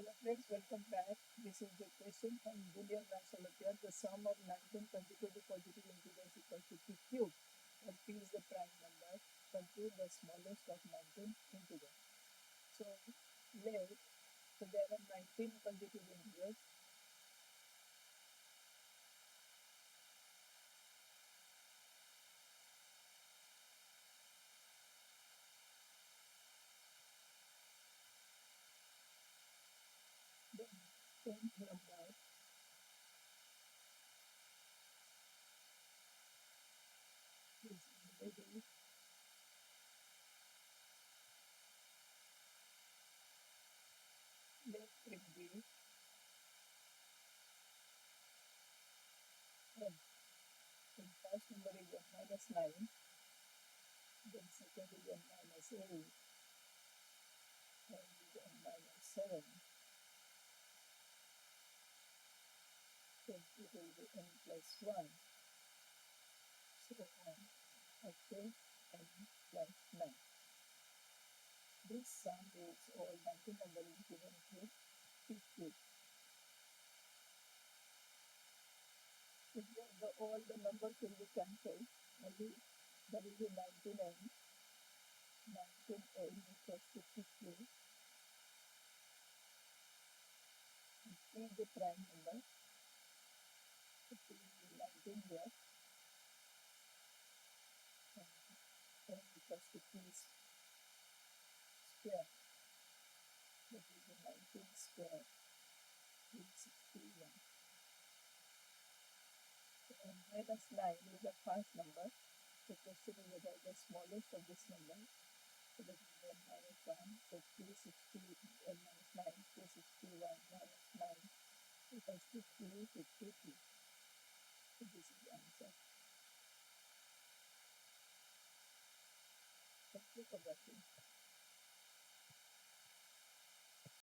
Hello friends, welcome back. This is the question from Boolean Maths Olympiad. The sum of 19 consecutive positive integers equals to p cube. But p is the prime number. Compute the smallest of 19 integers. So there are 19 consecutive integers. The 10th number is already let it be n. So the first number is n minus 9, then second is n minus 8, third is n minus 7, then it will be n plus 1, so on up to n plus 9. This sum is all 19 number is given to p cube. If all the numbers will be cancelled, only there will be 19n. 19n equals to p cube. And p is the prime number. So p will be 19 here. And n equals to p square. That will be 19 square is 61. So n minus 9 is the first number. The question is about the smallest of this number. So that is n minus 1. So 360, n minus 9, 361 minus 9 equals to 352. So this is the answer. Thank you for watching.